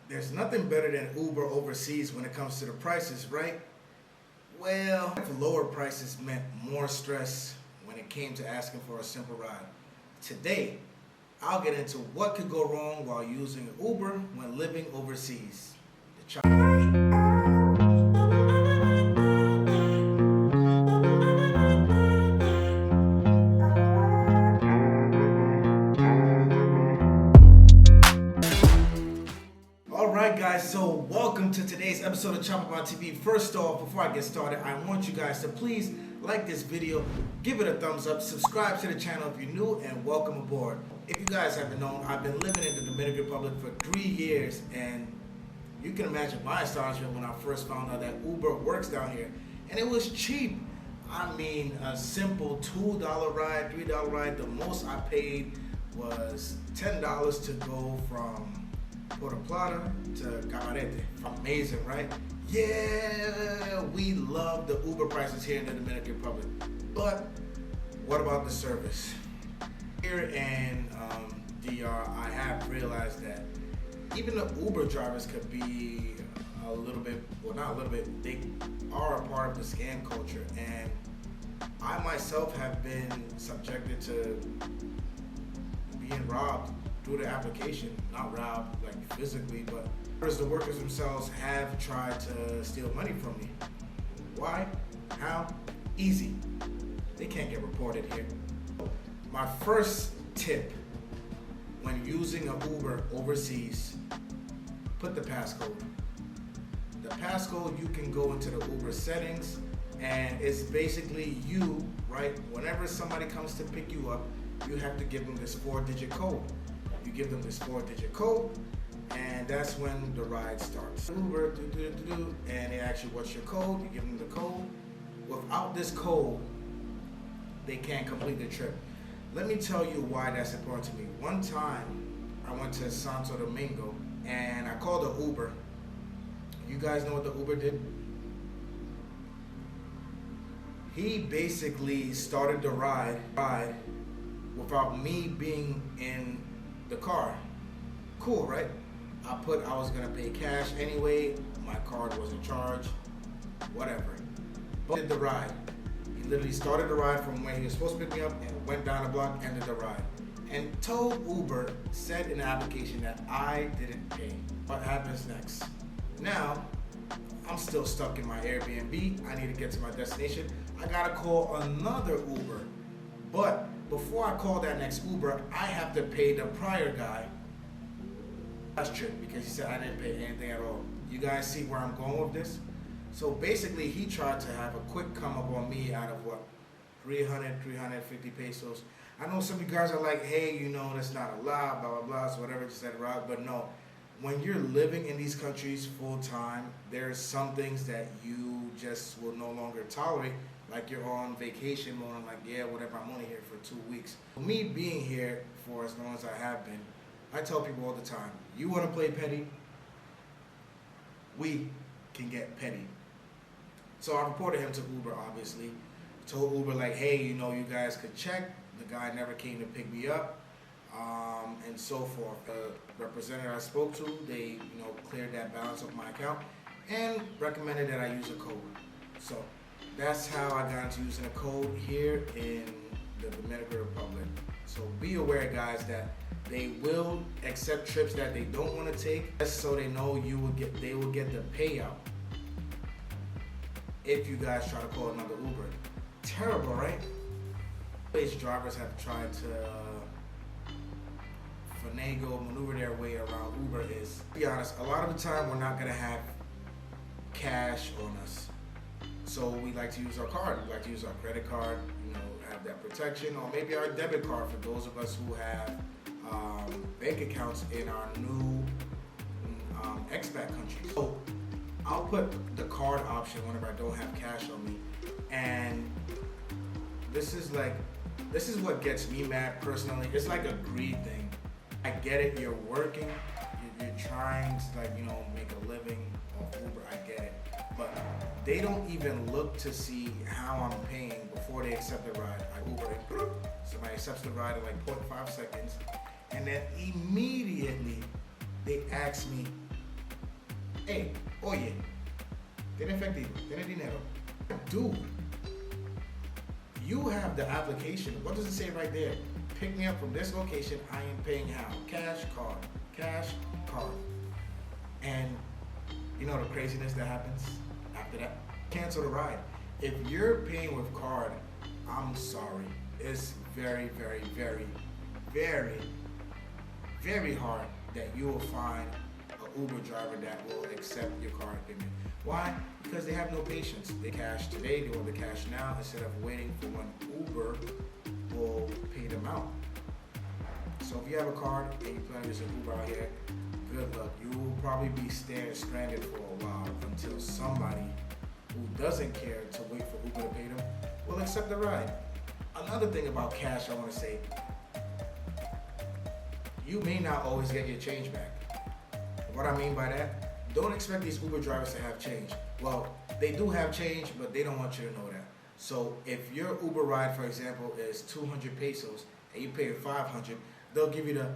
There's nothing better than Uber overseas when it comes to the prices, right? Well, lower prices meant more stress when it came to asking for a simple ride. Today, I'll get into what could go wrong while using Uber when living overseas. Alright guys, so welcome to today's episode of Chapapa Tv. First off, before I get started, I want you guys to please like this video, give it a thumbs up, subscribe to the channel if you're new, and welcome aboard. If you guys haven't known, I've been living in the Dominican Republic for 3 years, and you can imagine my astonishment when I first found out that Uber works down here. And it was cheap. I mean, a simple $2 ride, $3 ride, the most I paid was $10 to go from Puerto Plata to Cabarete. Amazing, right? Yeah, we love the Uber prices here in the Dominican Republic. But what about the service? Here in DR, I have realized that even the Uber drivers could be a little bit, well, not a little bit, they are a part of the scam culture. And I myself have been subjected to being robbed through the application. Not robbed like physically, but the workers themselves have tried to steal money from me. Why? How? Easy. They can't get reported here. My first tip when using an Uber overseas, put the passcode. The passcode, you can go into the Uber settings, and it's basically you, right? Whenever somebody comes to pick you up, you have to give them this 4-digit code. You give them this 4-digit code, and that's when the ride starts. Uber, and they ask you what's your code, you give them the code. Without this code, they can't complete the trip. Let me tell you why that's important to me. One time, I went to Santo Domingo, and I called the Uber. You guys know what the Uber did? He basically started the ride without me being in the car. Cool, right? I was gonna pay cash anyway. My card wasn't charged. Whatever. But did the ride. He literally started the ride from where he was supposed to pick me up and went down the block, ended the ride. And told Uber, said in the application that I didn't pay. What happens next? Now, I'm still stuck in my Airbnb. I need to get to my destination. I gotta call another Uber. But before I call that next Uber, I have to pay the prior guy last trip because he said I didn't pay anything at all. You guys see where I'm going with this? So basically, he tried to have a quick come up on me out of what? 350 pesos. I know some of you guys are like, hey, you know, that's not allowed, blah, blah, blah, so whatever, just said right. But no, when you're living in these countries full time, there's some things that you just will no longer tolerate. Like you're on vacation mode, I'm like, yeah, whatever, I'm only here for 2 weeks. Me being here for as long as I have been, I tell people all the time, you want to play petty? We can get petty. So I reported him to Uber, obviously. Told Uber, like, hey, you know, you guys could check. The guy never came to pick me up, and so forth. The representative I spoke to, they, you know, cleared that balance of my account and recommended that I use a code. So that's how I got into using a code here in the Dominican Republic. So be aware, guys, that they will accept trips that they don't want to take, just so they know they will get the payout if you guys try to call another Uber. Terrible, right? These drivers have tried to finagle, maneuver their way around Uber is, to be honest, a lot of the time we're not gonna have cash on us. So we like to use our card. We like to use our credit card, you know, have that protection, or maybe our debit card for those of us who have bank accounts in our new expat countries. So I'll put the card option whenever I don't have cash on me. And this is what gets me mad personally. It's like a greed thing. I get it, you're working, you're trying to, like, you know, make a living off Uber, I get it. But they don't even look to see how I'm paying before they accept the ride. I Uber it, somebody accepts the ride in like 0.5 seconds, and then immediately they ask me, Hey, oye, ¿tiene efectivo? ¿Tiene dinero? Dude, you have the application. What does it say right there? Pick me up from this location. I am paying how? Cash, card. Cash, card. And you know the craziness that happens after that? Cancel the ride. If you're paying with card, I'm sorry. It's very, very, very, very, very hard that you will find an Uber driver that will accept your card payment. Why? Because they have no patience. They cash today, they want the cash now instead of waiting for when Uber will pay them out. So if you have a card and you plan to use an Uber out here, good luck. You will probably be stranded for a while until somebody who doesn't care to wait for Uber to pay them will accept the ride. Another thing about cash I want to say, you may not always get your change back. What I mean by that, don't expect these Uber drivers to have change. Well, they do have change, but they don't want you to know that. So if your Uber ride, for example, is 200 pesos and you pay 500, they'll give you the,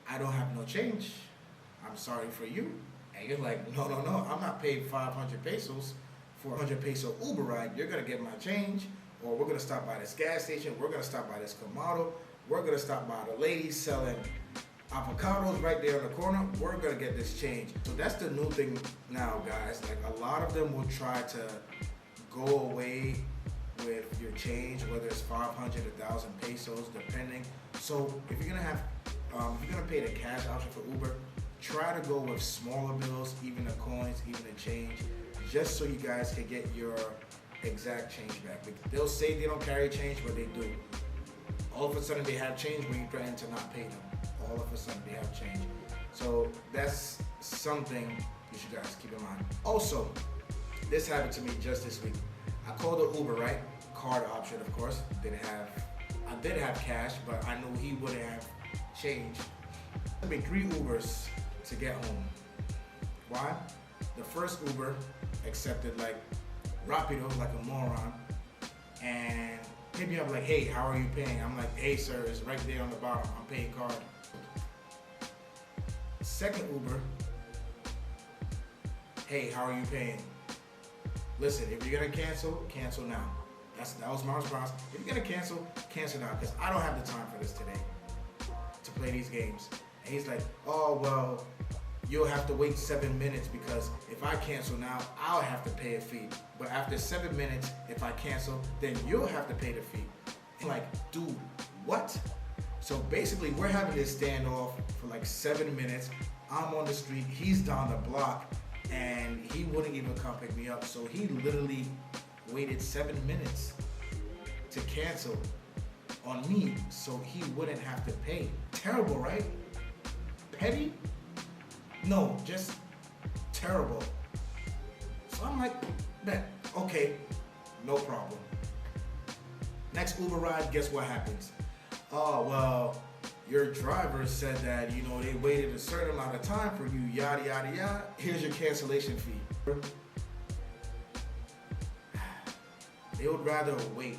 I don't have no change. I'm sorry for you. And you're like, no, I'm not paying 500 pesos for a 100 peso Uber ride. You're going to get my change, or we're going to stop by this gas station. We're going to stop by this Kamado. We're going to stop by the lady selling avocados right there in the corner. We're going to get this change. So that's the new thing now, guys. Like, a lot of them will try to go away with your change, whether it's 500, 1,000 pesos, depending. So if you're going to have, if you're going to pay the cash option for Uber, try to go with smaller bills, even the coins, even the change, just so you guys can get your exact change back. They'll say they don't carry change, but they do. All of a sudden they have change when you threaten to not pay them. All of a sudden they have change. So that's something you should guys keep in mind. Also, this happened to me just this week. I called the Uber, right? Card option, of course. I did have cash, but I knew he wouldn't have change. It took me 3 Ubers to get home. Why? The first Uber accepted like Rapido, like a moron, and hit me up like, hey, how are you paying? I'm like, hey sir, it's right there on the bottom. I'm paying card. Second Uber, hey, how are you paying? Listen, if you're gonna cancel, cancel now. That was my response. If you're gonna cancel, cancel now, because I don't have the time for this today to play these games. And he's like, oh well, you'll have to wait 7 minutes because if I cancel now, I'll have to pay a fee. But after 7 minutes, if I cancel, then you'll have to pay the fee. I'm like, dude, what? So basically, we're having this standoff for like 7 minutes. I'm on the street, he's down the block, and he wouldn't even come pick me up. So he literally waited 7 minutes to cancel on me so he wouldn't have to pay. Terrible, right? Petty? No, just terrible. So I'm like, bet, okay, no problem. Next Uber ride, guess what happens? Oh, well, your driver said that, you know, they waited a certain amount of time for you, yada, yada, yada. Here's your cancellation fee. They would rather wait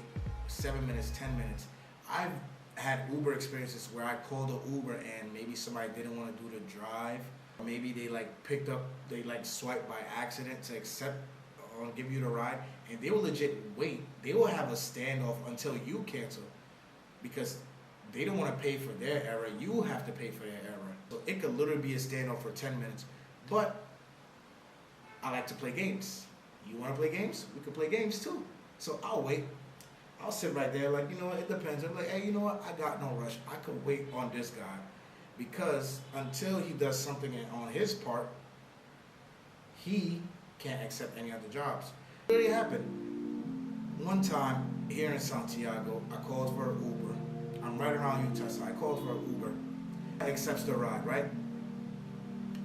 7 minutes, 10 minutes. I've had Uber experiences where I called the Uber and maybe somebody didn't want to do the drive. Maybe they swiped by accident to accept or give you the ride, and they will legit wait. They will have a standoff until you cancel because they don't want to pay for their error. You have to pay for their error. So it could literally be a standoff for 10 minutes. But I like to play games. You want to play games? We can play games too. So I'll wait. I'll sit right there like, you know what, it depends. I'm like, hey, you know what, I got no rush. I could wait on this guy. Because until he does something on his part, he can't accept any other jobs. It really happened. One time here in Santiago, I called for an Uber. I'm right around Utah, so I called for an Uber. He accepts the ride, right?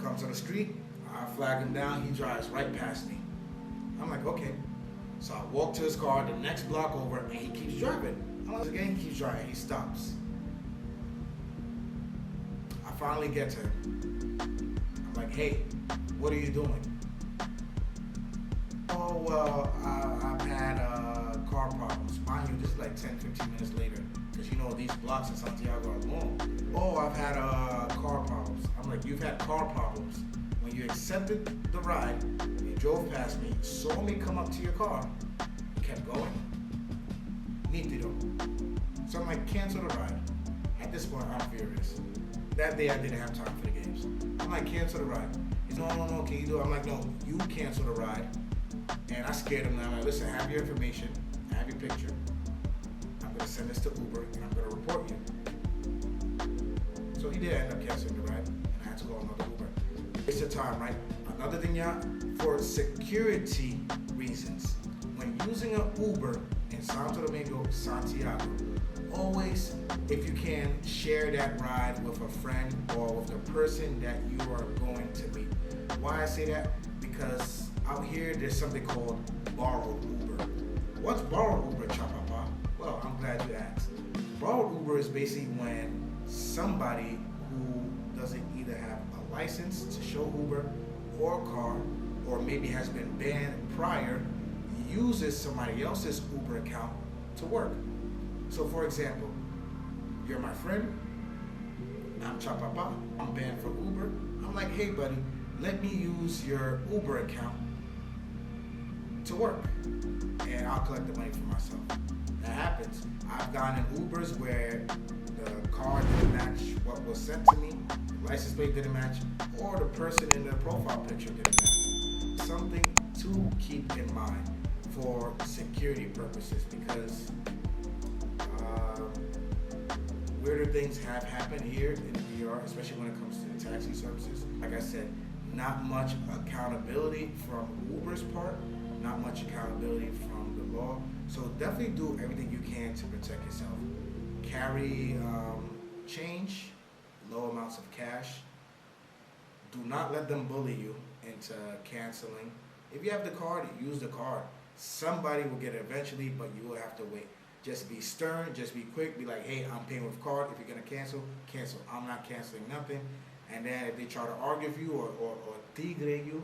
Comes on the street, I flag him down, he drives right past me. I'm like, okay. So I walk to his car, the next block over, and he keeps driving. I'm like, again, he keeps driving, he stops. I finally get to him. I'm like, hey, what are you doing? Oh, well, I've had car problems. Mind you, this is like 10, 15 minutes later. Because you know, these blocks in Santiago are long. Oh, I've had car problems. I'm like, you've had car problems? when you accepted the ride, you drove past me, saw me come up to your car, kept going, nítido. So I'm like, cancel the ride. At this point, I'm furious. That day, I didn't have time for the games. I'm like, cancel the ride. He's no, can you do it? I'm like, no, you cancel the ride. And I scared him now. I'm like, listen, I have your information, I have your picture. I'm gonna send this to Uber and I'm gonna report you. So he did end up canceling the ride, and I had to call another Uber. Waste of time, right? Another thing, y'all, for security reasons, when using an Uber in Santo Domingo, Santiago, always, if you can, share that ride with a friend or with the person that you are going to meet. Why I say that? Because out here, there's something called borrowed Uber. What's borrowed Uber, Chapapa? Well, I'm glad you asked. Borrowed Uber is basically when somebody who doesn't either have a license to show Uber or a car, or maybe has been banned prior, uses somebody else's Uber account to work. So for example, you're my friend, I'm Chapapa, I'm banned for Uber. I'm like, hey buddy, let me use your Uber account to work, and I'll collect the money for myself. That happens. I've gone in Ubers where the car didn't match what was sent to me, the license plate didn't match, or the person in the profile picture didn't match. Something to keep in mind for security purposes, because weirder things have happened here in the DR, especially when it comes to the taxi services. Like I said, not much accountability from Uber's part, not much accountability from the law. So definitely do everything you can to protect yourself. Carry change, low amounts of cash. Do not let them bully you into canceling. If you have the card, use the card. Somebody will get it eventually, but you will have to wait. Just be stern, just be quick, be like, hey, I'm paying with card. If you're gonna cancel, cancel. I'm not canceling nothing. And then if they try to argue with you or tigre you,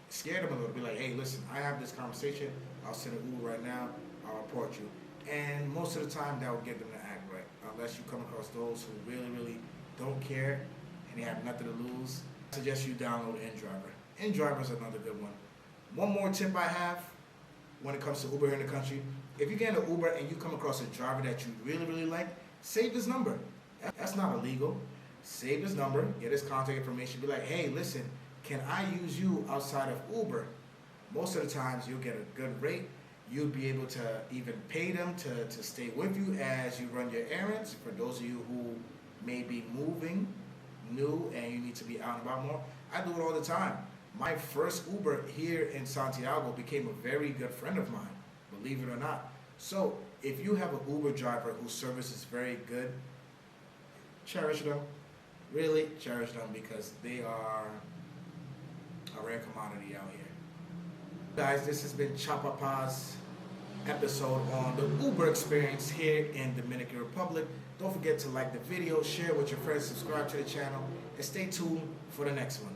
scare them a little. Be like, hey, listen, I have this conversation. I'll send an Uber right now. I'll report you. And most of the time, that will get them to act right. Unless you come across those who really, really don't care and they have nothing to lose, I suggest you download InDriver. InDriver is another good one. One more tip I have when it comes to Uber here in the country: if you get an Uber and you come across a driver that you really, really like, save his number. That's not illegal. Save his number, get his contact information, be like, hey, listen, can I use you outside of Uber? Most of the times you'll get a good rate. You'll be able to even pay them to stay with you as you run your errands. For those of you who may be moving new and you need to be out and about more, I do it all the time. My first Uber here in Santiago became a very good friend of mine, believe it or not. So if you have an Uber driver whose service is very good, cherish them. Really cherish them, because they are a rare commodity out here. Guys, this has been Chapapa's episode on the Uber experience here in Dominican Republic. Don't forget to like the video, share with your friends, subscribe to the channel, and stay tuned for the next one.